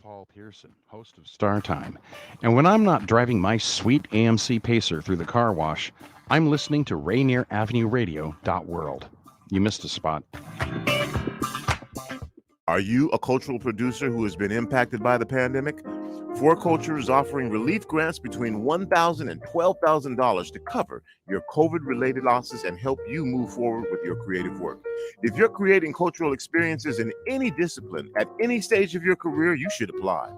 Paul Pearson, host of Star Time. And when I'm not driving my sweet AMC Pacer through the car wash, I'm listening to Rainier Avenue Radio World. You missed a spot. Are you a cultural producer who has been impacted by the pandemic? Four Culture is offering relief grants between $1,000 and $12,000 to cover your COVID-related losses and help you move forward with your creative work. If you're creating cultural experiences in any discipline at any stage of your career, you should apply.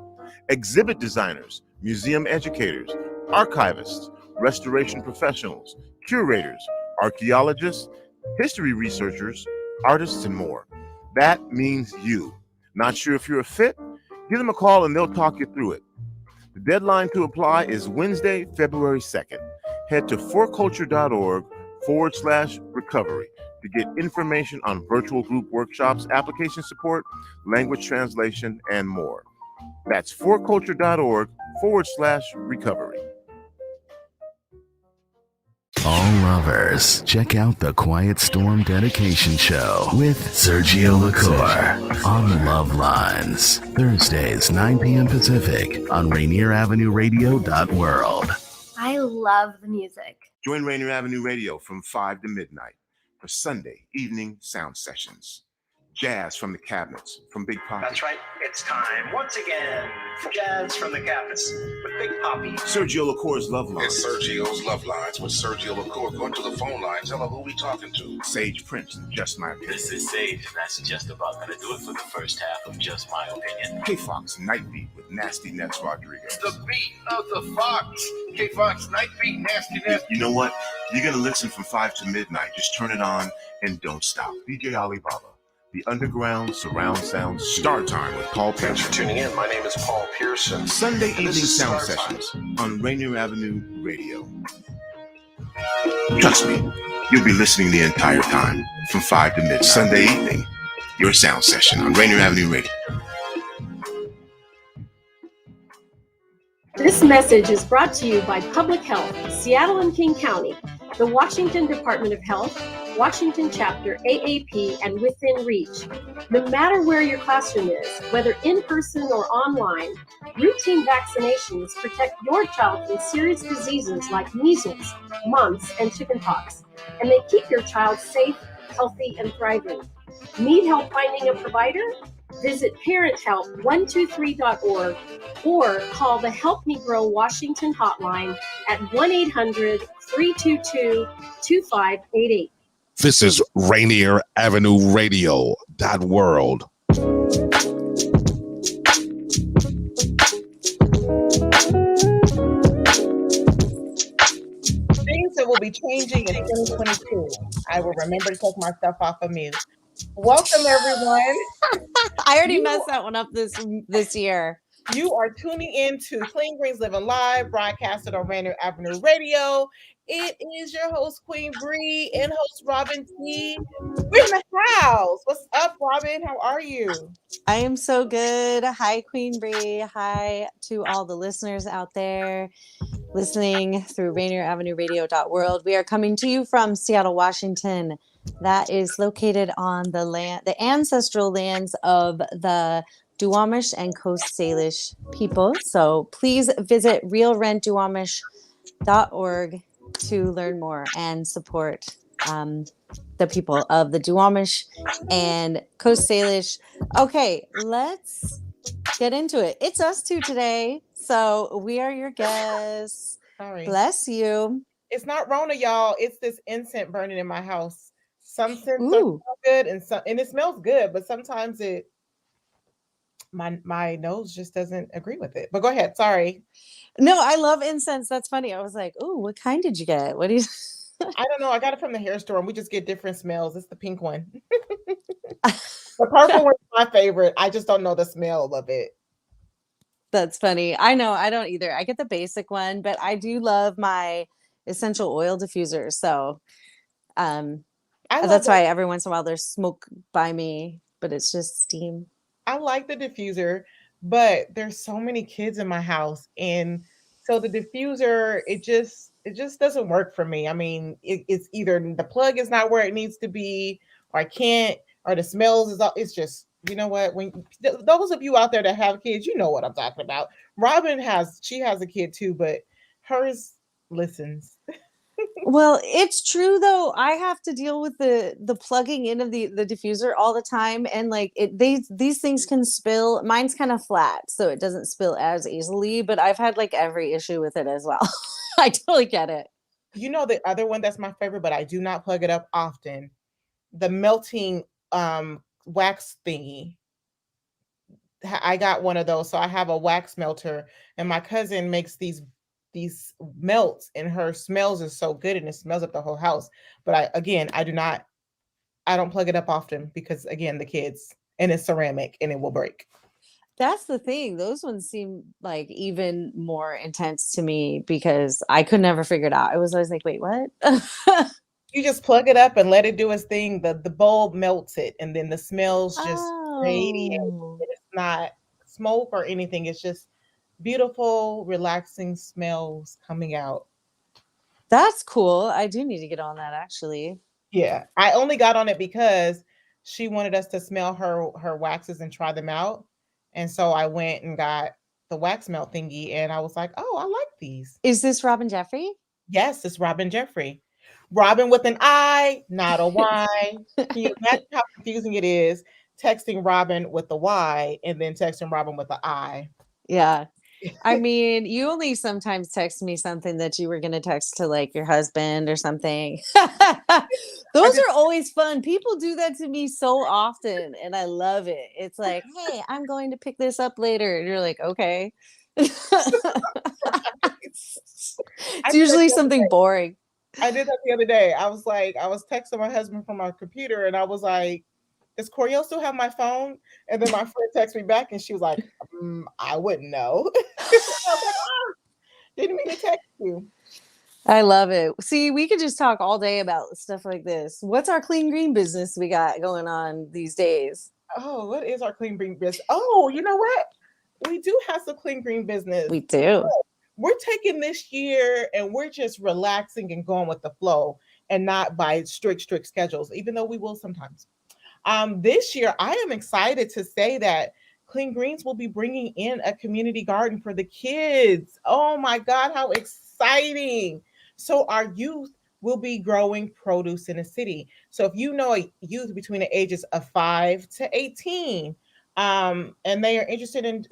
Exhibit designers, museum educators, archivists, restoration professionals, curators, archaeologists, history researchers, artists, and more. That means you. Not sure if you're a fit? Give them a call and they'll talk you through it. The deadline to apply is Wednesday, February 2nd. Head to forculture.org/recovery to get information on virtual group workshops, application support, language translation, and more. That's forculture.org/recovery. All lovers, check out the Quiet Storm Dedication Show with Sergio LaCour on Love Lines. Thursdays, 9 p.m. Pacific on Rainier Avenue Radio World. I love the music. Join Rainier Avenue Radio from 5 to midnight for Sunday evening sound sessions. Jazz from the cabinets from Big Poppy. That's right. It's time once again for Jazz from the Cabinets with Big Poppy. Sergio LaCour's Love Lines. It's Sergio's Love Lines with Sergio LaCour. Going to the phone line. Tell him who we talking to. Sage Prince, Just My Opinion. This is Sage, and that's just about going to do it for the first half of Just My Opinion. K-Fox Night Beat with Nasty Nets Rodriguez. The beat of the Fox. K-Fox Night Beat, Nasty Nets. You know what? You're going to listen from 5 to midnight. Just turn it on and don't stop. DJ Alibaba. The Underground Surround Sound Star Time with Paul Thanks Pearson. for tuning in. My name is Paul Pearson. Sunday evening This is sound Star Time. sessions on Rainier Avenue Radio. Trust me, you'll be listening the entire time from 5 to midnight. Sunday evening, your sound session on Rainier Avenue Radio. This message is brought to you by Public Health, Seattle and King County, the Washington Department of Health, Washington Chapter AAP, and Within Reach. No matter where your classroom is, whether in person or online, routine vaccinations protect your child from serious diseases like measles, mumps, and chickenpox, and they keep your child safe, healthy, and thriving. Need help finding a provider? Visit parenthelp123.org or call the Help Me Grow Washington hotline at 1-800-322-2588. This is Rainier Avenue Radio World. Things that will be changing in 2022. I will remember to take myself off of mute. Welcome, everyone. I already messed that one up this year. You are tuning in to Clean Greens Living Live, broadcasted on Rainier Avenue Radio. It is your host, Queen Bree, and host, Robyn T. We're in the house. What's up, Robyn? How are you? I am so good. Hi, Queen Bree. Hi to all the listeners out there listening through Rainier Avenue Radio World. We are coming to you from Seattle, Washington. That is located on the ancestral lands of the Duwamish and Coast Salish people. So please visit realrentduwamish.org to learn more and support the people of the Duwamish and Coast Salish. Okay, let's get into it. It's us two today, so we are your guests. Sorry. Bless you. It's not Rona, y'all. It's this incense burning in my house. Some scents are good, and it smells good, but sometimes my nose just doesn't agree with it. But go ahead. Sorry. No, I love incense. That's funny. I was like, "Oh, what kind did you get? What do you?" I don't know. I got it from the hair store, and we just get different smells. It's the pink one. The purple one's my favorite. I just don't know the smell of it. That's funny. I know. I don't either. I get the basic one, but I do love my essential oil diffuser. So, that's why every once in a while there's smoke by me, but it's just steam. I like the diffuser, but there's so many kids in my house, and so the diffuser it just doesn't work for me. I mean, it's either the plug is not where it needs to be, or I can't, or the smells it's you know what? When those of you out there that have kids, you know what I'm talking about. Robyn has a kid too, but hers listens. Well, it's true though. I have to deal with the plugging in of the diffuser all the time, and like these things can spill. Mine's kind of flat, so it doesn't spill as easily. But I've had like every issue with it as well. I totally get it. You know the other one that's my favorite, but I do not plug it up often. The melting wax thingy. I got one of those, so I have a wax melter, and my cousin makes these melts, and her smells is so good, and it smells up the whole house. But I don't plug it up often because again, the kids, and it's ceramic and it will break. That's the thing. Those ones seem like even more intense to me because I could never figure it out. I was always like, wait, what? You just plug it up and let it do its thing. The bulb melts it, and then the smells just radiate. It's not smoke or anything. It's just beautiful, relaxing smells coming out. That's cool. I do need to get on that actually. Yeah, I only got on it because she wanted us to smell her waxes and try them out. And so I went and got the wax melt thingy, and I was like, oh, I like these. Is this Robyn Jeffrey? Yes, it's Robyn Jeffrey. Robyn with an I, not a Y. Can you imagine how confusing it is texting Robyn with the Y and then texting Robyn with the I? Yeah. I mean, you only sometimes text me something that you were going to text to like your husband or something. Those are always fun. People do that to me so often, and I love it. It's like, hey, I'm going to pick this up later. And you're like, okay. It's usually something boring. I did that the other day. I was texting my husband from our computer, and I was like, does Coriel still have my phone? And then my friend texted me back, and she was like, I wouldn't know. I was like, didn't mean to text you. I love it. See, we could just talk all day about stuff like this. What's our clean green business we got going on these days? Oh, what is our clean green business? Oh, you know what? We do have some clean green business. We do. We're taking this year and we're just relaxing and going with the flow and not by strict schedules, even though we will sometimes. This year, I am excited to say that Clean Greens will be bringing in a community garden for the kids. Oh my God, how exciting. So our youth will be growing produce in the city. So if you know a youth between the ages of 5 to 18, and they are interested in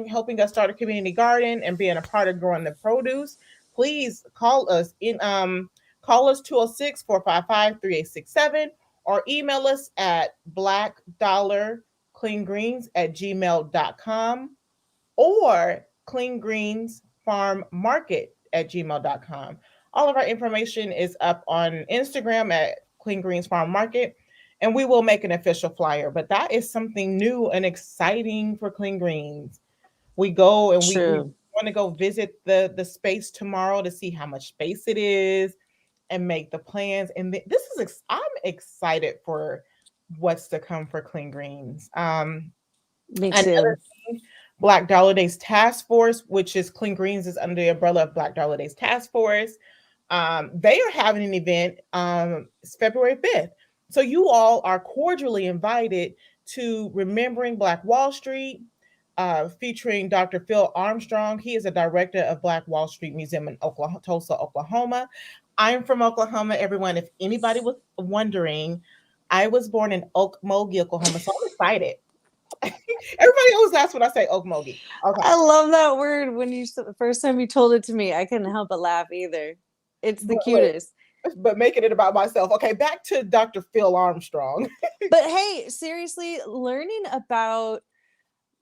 helping us start a community garden and being a part of growing the produce, please call us 206-455-3867 or email us at blackdollarcleangreens@gmail.com or cleangreensfarmmarket@gmail.com. All of our information is up on Instagram at Clean Greens Farm Market, and we will make an official flyer. But that is something new and exciting for Clean Greens. We go and we want to go visit the space tomorrow to see how much space it is and make the plans. And I'm excited for what's to come for Clean Greens. Me too. Black Dollar Days Task Force, which is Clean Greens, is under the umbrella of Black Dollar Days Task Force. They are having an event. It's February 5th. So you all are cordially invited to Remembering Black Wall Street, featuring Dr. Phil Armstrong. He is a director of Black Wall Street Museum in Tulsa, Oklahoma. I'm from Oklahoma, everyone. If anybody was wondering, I was born in Okmulgee, Oklahoma, so I'm excited. Everybody always laughs when I say Okmulgee. Okay. I love that word. When the first time you told it to me, I couldn't help but laugh either. It's the cutest. But making it about myself. Okay, back to Dr. Phil Armstrong. But hey, seriously, learning about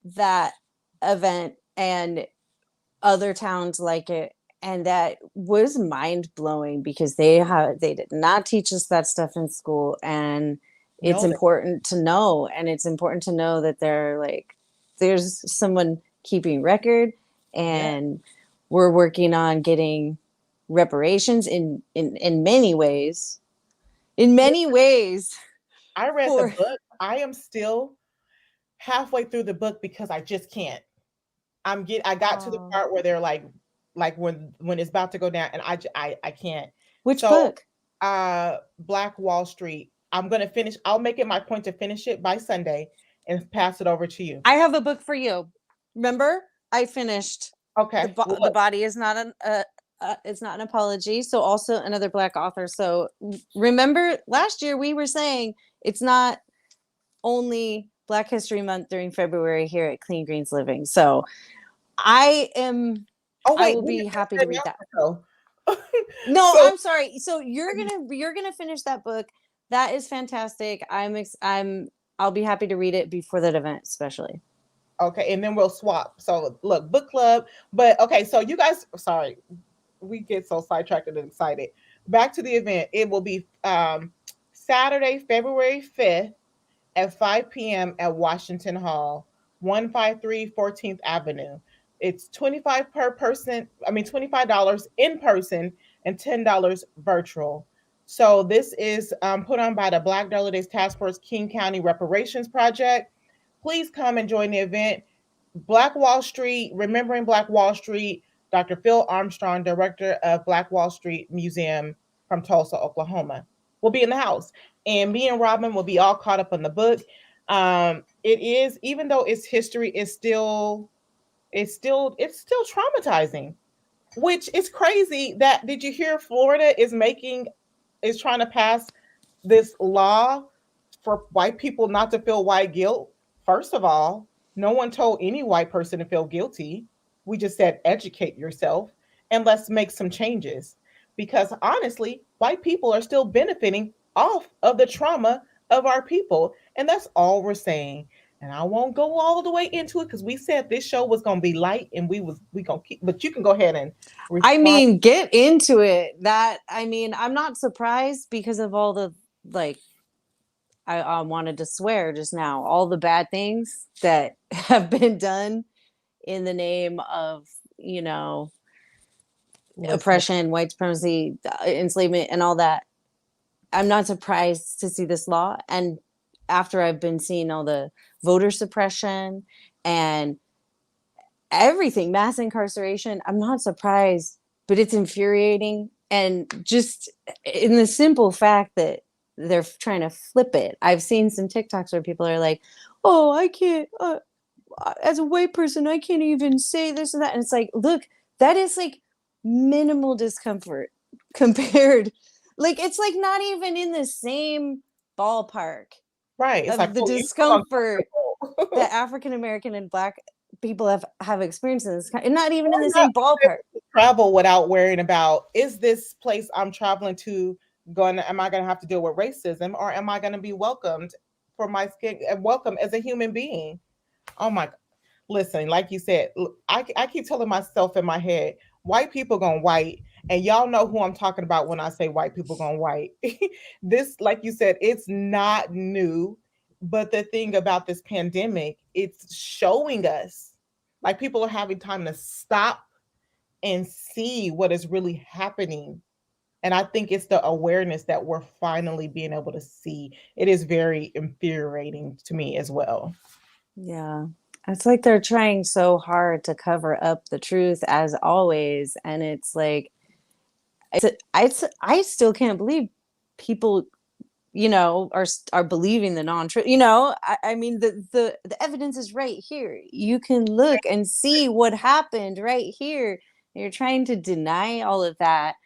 that event and other towns like it, and that was mind-blowing because they did not teach us that stuff in school, and it's important to know, and it's important to know that there's someone keeping record, and we're working on getting reparations in many ways. In many ways. I read the book. I am still halfway through the book because I just can't. I got to the part where they're like when it's about to go down, and I can't. Which book? Black Wall Street. I'm gonna finish. I'll make it my point to finish it by Sunday, and pass it over to you. I have a book for you. Remember, I finished. Okay. The body is not it's not an apology. So also another Black author. So remember last year we were saying it's not only Black History Month during February here at Clean Greens Living. So I will be happy to read that. No, I'm sorry. So you're gonna finish that book. That is fantastic. I'll be happy to read it before that event, especially. Okay, and then we'll swap. So look, book club. But okay, so you guys, sorry, we get so sidetracked and excited. Back to the event. It will be Saturday, February 5th at 5 p.m. at Washington Hall, 153 14th Avenue. It's $25 per person. I mean, $25 in person and $10 virtual. So this is put on by the Black Delegates Task Force King County Reparations Project. Please come and join the event. Black Wall Street, Remembering Black Wall Street, Dr. Phil Armstrong, director of Black Wall Street Museum from Tulsa, Oklahoma, will be in the house. And me and Robyn will be all caught up on the book. It is, even though it's history, it's still traumatizing, which is crazy. That, did you hear Florida is trying to pass this law for white people not to feel white guilt? First of all, no one told any white person to feel guilty. We just said, educate yourself and let's make some changes. Because honestly, white people are still benefiting off of the trauma of our people. And that's all we're saying. And I won't go all the way into it because we said this show was going to be light and we going to keep, but you can go ahead and respond. I mean, get into it. I'm not surprised because of all the, like, I wanted to swear just now, all the bad things that have been done in the name of, oppression, white supremacy, enslavement, and all that. I'm not surprised to see this law. And after I've been seeing all the voter suppression and everything, mass incarceration, I'm not surprised, but it's infuriating. And just in the simple fact that they're trying to flip it. I've seen some TikToks where people are like, oh, I can't, as a white person, I can't even say this and that. And it's like, look, that is like minimal discomfort compared. Like, it's like not even in the same ballpark. Right. It's of like the discomfort that African-American and Black people have experienced in this country. Not even in the same ballpark. Travel without worrying about, is this place I'm traveling to am I going to have to deal with racism, or am I going to be welcomed for my skin and welcome as a human being? Oh my, listen, like you said, I keep telling myself in my head, white people gone white, and y'all know who I'm talking about when I say white people gone white. This, like you said, it's not new, but the thing about this pandemic, it's showing us, like, people are having time to stop and see what is really happening. And I think it's the awareness that we're finally being able to see. It is very infuriating to me as well. Yeah. It's like they're trying so hard to cover up the truth as always. And it's like, I still can't believe people, are believing the non-truth. I mean, the evidence is right here. You can look and see what happened right here. You're trying to deny all of that.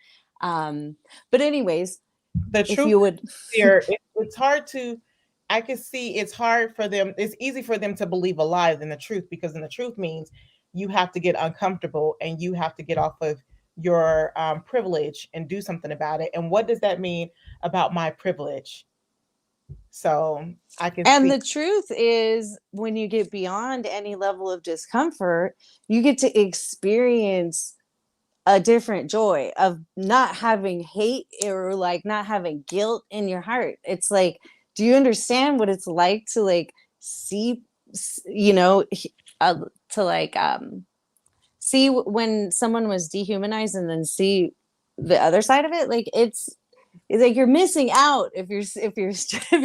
But anyways, the truth, if you would, it's hard to, I can see it's hard for them. It's easy for them to believe a lie than the truth, because then the truth means you have to get uncomfortable and you have to get off of your privilege and do something about it. And what does that mean about my privilege? So I can and the truth is, when you get beyond any level of discomfort, you get to experience a different joy of not having hate or like not having guilt in your heart. It's like, do you understand what it's like to like see, see when someone was dehumanized and then see the other side of it? Like, it's like you're missing out if you're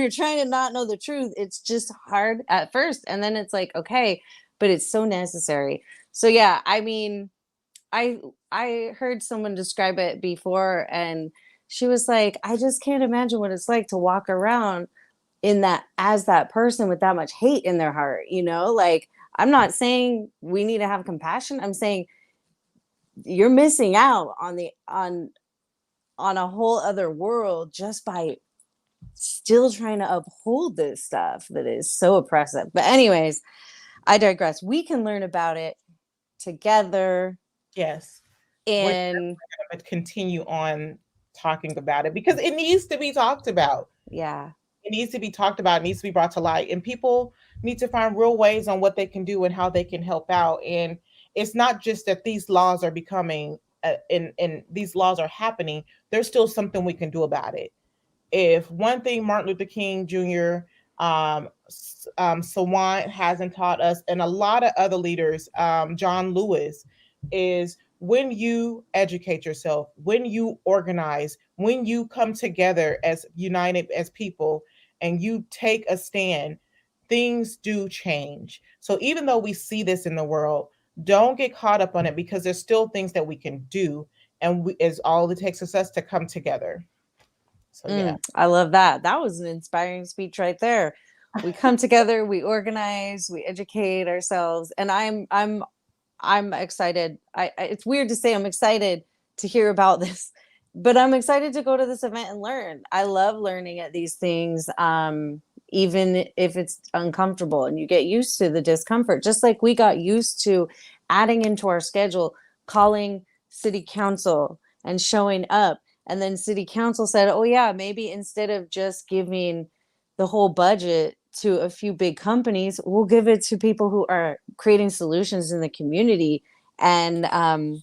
trying to not know the truth. It's just hard at first, and then it's like, okay, but it's so necessary. So yeah, I mean, I heard someone describe it before, and she was like, I just can't imagine what it's like to walk around in that, as that person with that much hate in their heart, like, I'm not saying we need to have compassion. I'm saying you're missing out on a whole other world just by still trying to uphold this stuff that is so oppressive. But anyways, I digress. We can learn about it together. Yes. And we're going to continue on talking about it because it needs to be talked about. Yeah. It needs to be talked about. It needs to be brought to light. And people need to find real ways on what they can do and how they can help out. And it's not just that these laws are becoming and these laws are happening. There's still something we can do about it. If one thing Martin Luther King Jr., Sawant hasn't taught us, and a lot of other leaders, John Lewis, is when you educate yourself, when you organize, when you come together as united as people and you take a stand, things do change. So even though we see this in the world, don't get caught up on it because there's still things that we can do. And is all it takes is us to come together. So yeah. I love that. That was an inspiring speech right there. We come together, we organize, we educate ourselves. And I'm excited. It's weird to say I'm excited to hear about this, but I'm excited to go to this event and learn. I love learning at these things, even if it's uncomfortable, and you get used to the discomfort, just like we got used to adding into our schedule, calling city council and showing up. And then city council said, oh yeah, maybe instead of just giving the whole budget to a few big companies, we'll give it to people who are creating solutions in the community. And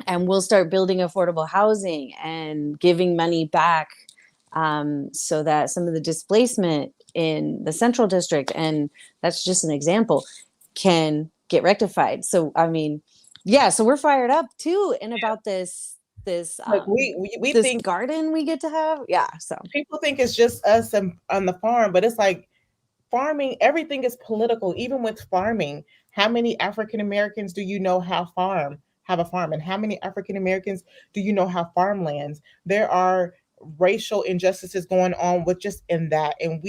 we'll start building affordable housing and giving money back, so that some of the displacement in the central district, and that's just an example, can get rectified. So, I mean, yeah, so we're fired up too. And about this we this think garden we get to have. Yeah. So people think it's just us on the farm, but it's like farming, everything is political. Even with farming, how many African Americans do you know have a farm? And how many African Americans do you know have farmlands? There are racial injustices going on with just in that. And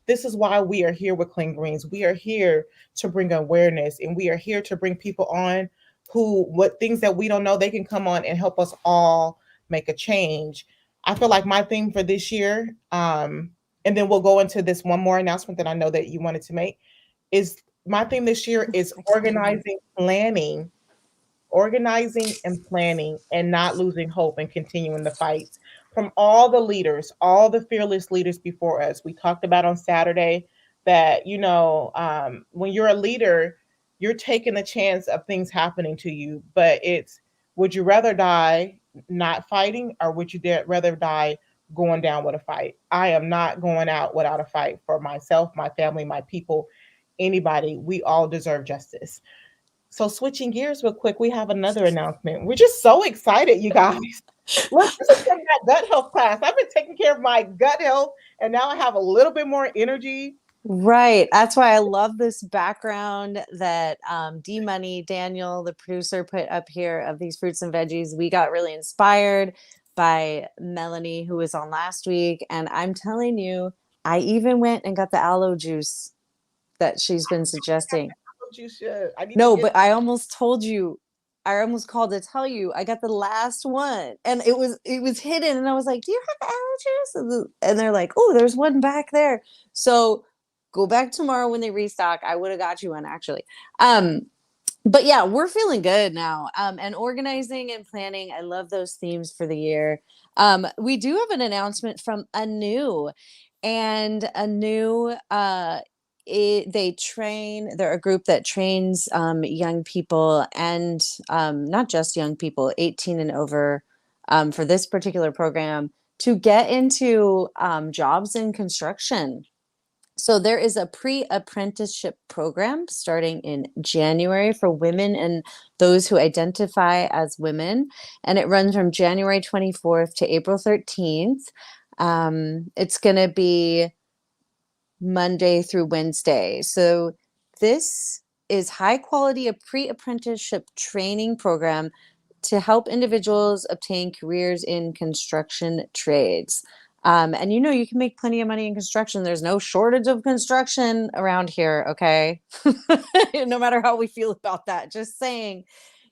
this is why we are here with Clean Greens. We are here to bring awareness, and we are here to bring people on what things that we don't know, they can come on and help us all make a change. I feel like my theme for this year, and then we'll go into this one more announcement that I know that you wanted to make, is my theme this year is organizing and planning, and not losing hope and continuing the fight. From all the leaders, all the fearless leaders before us. We talked about on Saturday that, when you're a leader, you're taking the chance of things happening to you, but would you rather die not fighting, or would you rather die going down with a fight? I am not going out without a fight for myself, my family, my people, anybody. We all deserve justice. So switching gears real quick, we have another announcement. We're just so excited, you guys. Let's take that gut health class. I've been taking care of my gut health, and now I have a little bit more energy. Right. That's why I love this background that D Money, Daniel, the producer, put up here of these fruits and veggies. We got really inspired by Melanie, who was on last week. And I'm telling you, I even went and got the aloe juice that she's been suggesting. You should. But I almost told you. I almost called to tell you I got the last one, and it was hidden. And I was like, "Do you have the aloe juice?" And they're like, "Oh, there's one back there." So go back tomorrow when they restock. I would have got you one actually. But yeah, we're feeling good now. And organizing and planning. I love those themes for the year. We do have an announcement from Anu, and Anu. They're a group that trains young people, and not just young people, 18 and over, for this particular program, to get into jobs in construction. So there is a pre-apprenticeship program starting in January for women and those who identify as women, and it runs from January 24th to April 13th. It's going to be Monday through Wednesday. So this is high quality, a pre-apprenticeship training program to help individuals obtain careers in construction trades. And you can make plenty of money in construction. There's no shortage of construction around here. Okay. No matter how we feel about that, just saying,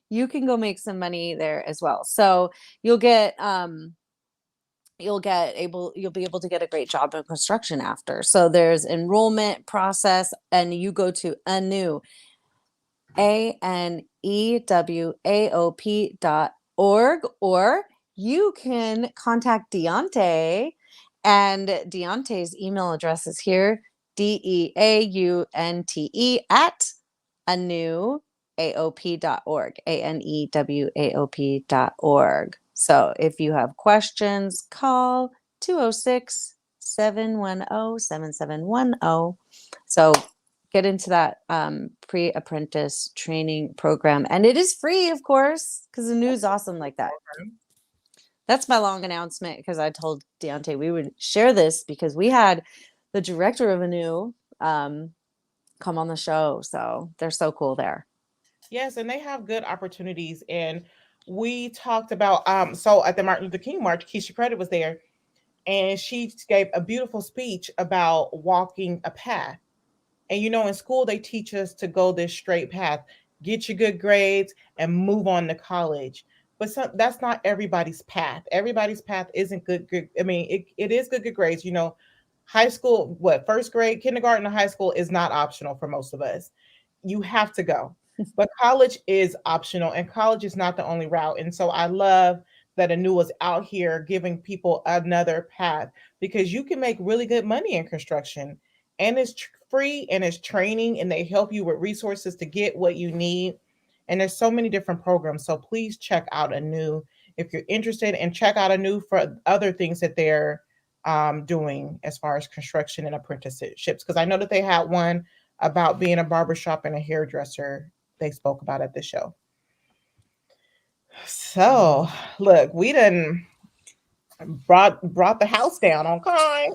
you can go make some money there as well. So you'll get, you'll be able to get a great job in construction after. So there's enrollment process, and you go to anew, ANEWAOP.org, or you can contact Deontay, and Deontay's email address is here, DEAUNTE at anewaop.org, ANEWAOP.org. So if you have questions, call 206-710-7710. So get into that pre-apprentice training program. And it is free, of course, because the news is awesome like that. That's my long announcement, because I told Deontay we would share this because we had the director of ANEW come on the show. So they're so cool there. Yes, and they have good opportunities. And we talked about, so at the Martin Luther King March, Keisha Credit was there, and she gave a beautiful speech about walking a path. And in school, they teach us to go this straight path, get your good grades, and move on to college. But that's not everybody's path. Everybody's path isn't good. I mean, it is good grades. High school, first grade, kindergarten, and high school is not optional for most of us. You have to go. But college is optional, and college is not the only route. And so I love that ANEW is out here giving people another path, because you can make really good money in construction, and it's free, and it's training, and they help you with resources to get what you need. And there's so many different programs. So please check out ANEW if you're interested, and check out ANEW for other things that they're doing as far as construction and apprenticeships. Because I know that they had one about being a barbershop and a hairdresser they spoke about at the show. So look, we done brought the house down, okay?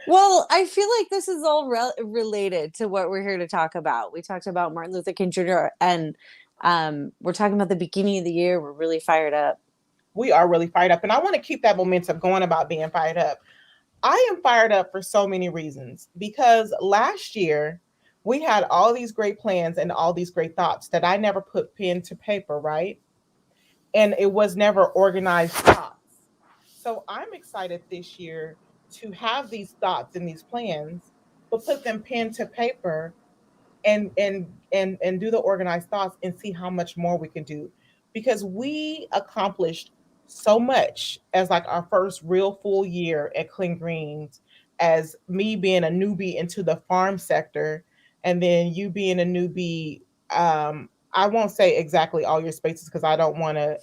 Well, I feel like this is all related to what we're here to talk about. We talked about Martin Luther King Jr. and we're talking about the beginning of the year. We're really fired up. We are really fired up, and I want to keep that momentum going about being fired up. I am fired up for so many reasons, because last year we had all these great plans and all these great thoughts that I never put pen to paper, right? And it was never organized thoughts. So I'm excited this year to have these thoughts and these plans, but put them pen to paper and do the organized thoughts and see how much more we can do. Because we accomplished so much as like our first real full year at Clean Greens, as me being a newbie into the farm sector, and then you being a newbie. I won't say exactly all your spaces, because I don't want to.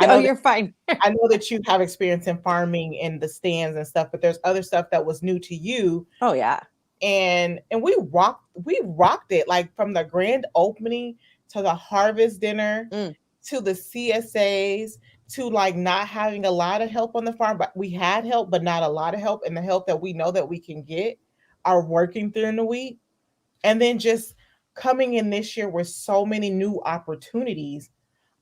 You're fine. I know that you have experience in farming and the stands and stuff, but there's other stuff that was new to you. Oh yeah. And we rocked it, like from the grand opening to the harvest dinner to the CSAs to like not having a lot of help on the farm, but we had help, but not a lot of help. And the help that we know that we can get are working during the week. And then just coming in this year with so many new opportunities.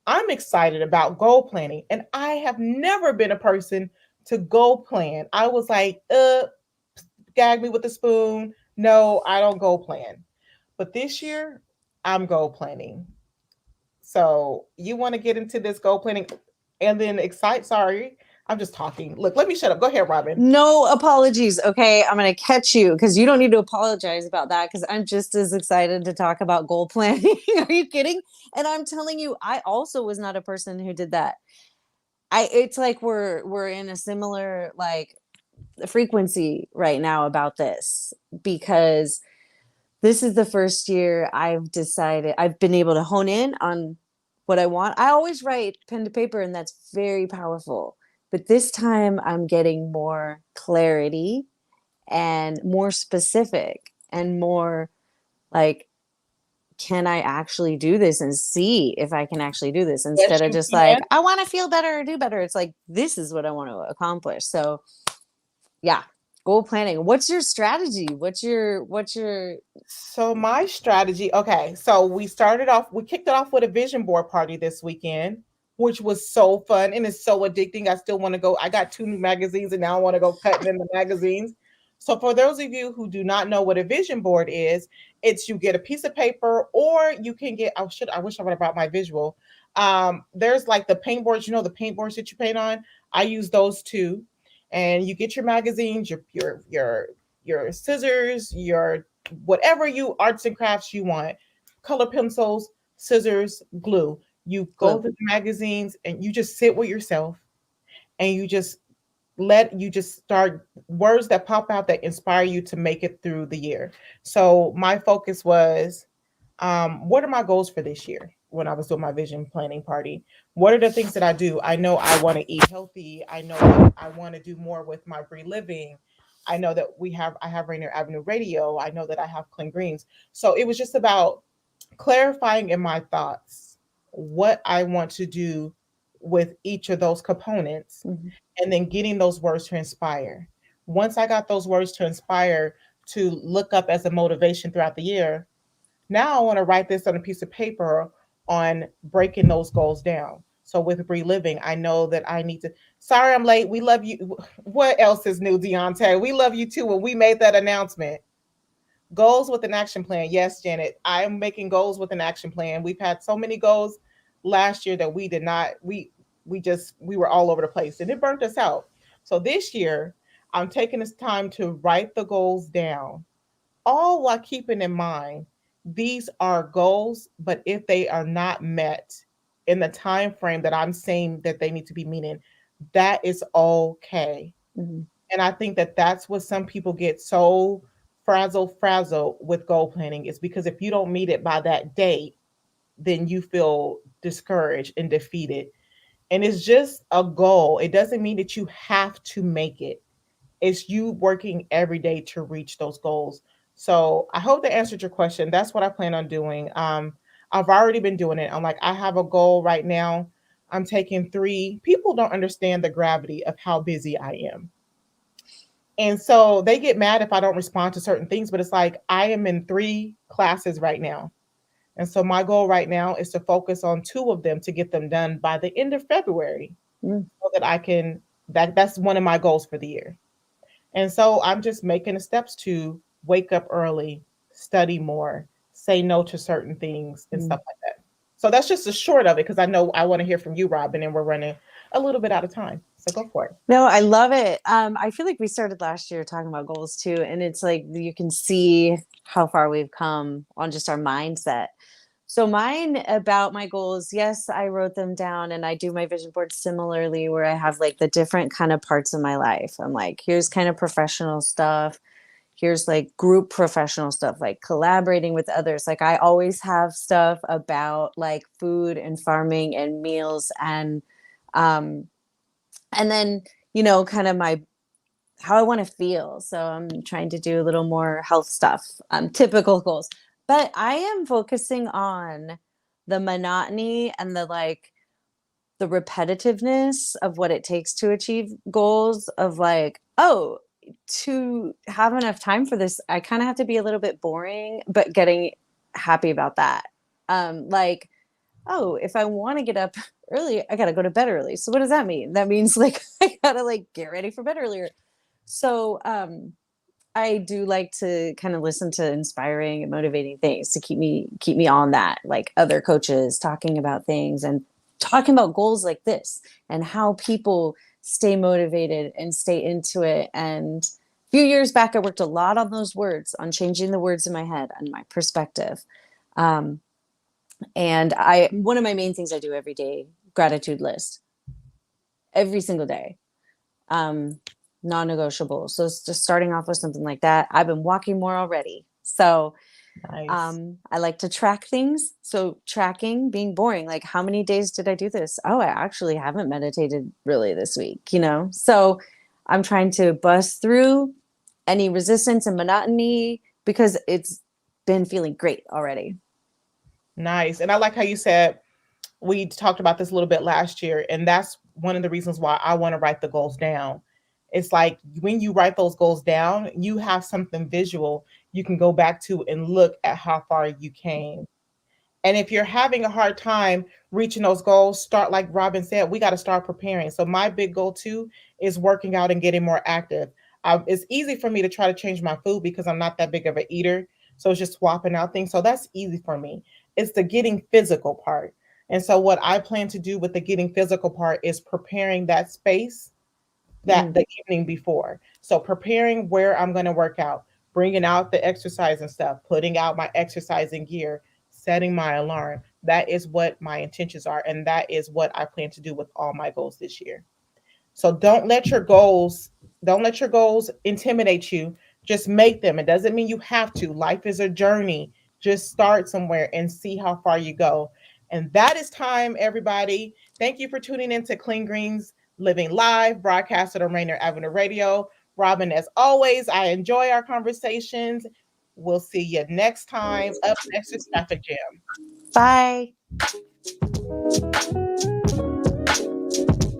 I'm excited about goal planning, and I have never been a person to goal plan. I was like, gag me with a spoon. No, I don't goal plan. But this year, I'm goal planning. So you want to get into this goal planning and then sorry, I'm just talking. Look, let me shut up. Go ahead, Robyn. No apologies. Okay, I'm going to catch you, because you don't need to apologize about that, because I'm just as excited to talk about goal planning. Are you kidding? And I'm telling you, I also was not a person who did that. It's like we're in a similar like frequency right now about this, because this is the first year I've been able to hone in on what I want. I always write pen to paper, and that's very powerful. But this time I'm getting more clarity and more specific and more like, can I actually do this, and see if I can actually do this, instead of just like, I want to feel better or do better. It's like, this is what I want to accomplish. So yeah, goal planning. What's your strategy? What's your So my strategy, okay. So we kicked it off with a vision board party this weekend. which was so fun and it's so addicting. I still want to go. I got 2 new magazines and now I want to go cutting in the magazines. So for those of you who do not know what a vision board is, it's you get a piece of paper or you can get, I wish I would have brought my visual. There's like the paint boards, the paint boards that you paint on. I use those too. And you get your magazines, your scissors, your whatever you arts and crafts you want, color pencils, scissors, glue. You go through the magazines and you just sit with yourself and you just start words that pop out that inspire you to make it through the year. So my focus was, what are my goals for this year? When I was doing my vision planning party, what are the things that I do? I know I want to eat healthy. I know that I want to do more with my Bree living. I know that I have Rainier Avenue Radio. I know that I have Clean Greens. So it was just about clarifying in my thoughts what I want to do with each of those components, and then getting those words to inspire. Once I got those words to inspire to look up as a motivation throughout the year, now I want to write this on a piece of paper on breaking those goals down. So with Bree Living, I know that I need to. Sorry, I'm late. We love you. What else is new, Deontay? We love you too. When we made that announcement, goals with an action plan. Yes, Janet, I'm making goals with an action plan. We've had so many goals last year that we did not. We were all over the place and it burnt us out. So this year, I'm taking this time to write the goals down, all while keeping in mind these are goals, but if they are not met in the time frame that I'm saying that they need to be meeting, that is okay. And I think that that's what some people get so frazzled with goal planning, is because if you don't meet it by that date, then you feel discouraged and defeated. And it's just a goal. It doesn't mean that you have to make it. It's you working every day to reach those goals. So I hope that answered your question. That's what I plan on doing. I've already been doing it. I'm like, I have a goal right now. I'm taking 3. People don't understand the gravity of how busy I am. And so they get mad if I don't respond to certain things, but it's like, I am in 3 classes right now. And so my goal right now is to focus on 2 of them to get them done by the end of February, so that I can, that's one of my goals for the year. And so I'm just making the steps to wake up early, study more, say no to certain things and stuff like that. So that's just the short of it, because I know I want to hear from you, Robyn, and we're running a little bit out of time. So go for it. No, I love it. I feel like we started last year talking about goals too. And it's like, you can see how far we've come on just our mindset. So mine, about my goals, yes, I wrote them down, and I do my vision board similarly, where I have like the different kind of parts of my life. I'm like, here's kind of professional stuff. Here's like group professional stuff, like collaborating with others. Like I always have stuff about like food and farming and meals and then, kind of how I want to feel. So I'm trying to do a little more health stuff, typical goals. But I am focusing on the monotony and the repetitiveness of what it takes to achieve goals, of like, oh, to have enough time for this, I kind of have to be a little bit boring, but getting happy about that. Like, oh, if I want to get up early, I got to go to bed early. So what does that mean? That means like, I got to like get ready for bed earlier. So, I do like to kind of listen to inspiring and motivating things to keep me on that, like other coaches talking about things and talking about goals like this and how people stay motivated and stay into it. And a few years back, I worked a lot on those words, on changing the words in my head and my perspective. And one of my main things I do every day, gratitude list, every single day. Non-negotiable. So it's just starting off with something like that. I've been walking more already. So nice. I like to track things. So tracking, being boring, like how many days did I do this? Oh, I actually haven't meditated really this week, So I'm trying to bust through any resistance and monotony because it's been feeling great already. Nice. And I like how you said, we talked about this a little bit last year, and that's one of the reasons why I want to write the goals down. It's like when you write those goals down, you have something visual you can go back to and look at how far you came. And if you're having a hard time reaching those goals, start, like Robyn said, we got to start preparing. So my big goal too is working out and getting more active. It's easy for me to try to change my food because I'm not that big of an eater. So it's just swapping out things. So that's easy for me. It's the getting physical part. And so what I plan to do with the getting physical part is preparing that space that the evening before. So preparing where I'm going to work out, bringing out the exercise and stuff, putting out my exercising gear, setting my alarm. That is what my intentions are. And that is what I plan to do with all my goals this year. So don't let your goals intimidate you. Just make them. It doesn't mean you have to. Life is a journey. Just start somewhere and see how far you go. And that is time, everybody. Thank you for tuning in to Clean Greens Living Live, broadcasted on Rainier Avenue Radio. Robyn, as always, I enjoy our conversations. We'll see you next time. Up next is Traffic Jam. Bye.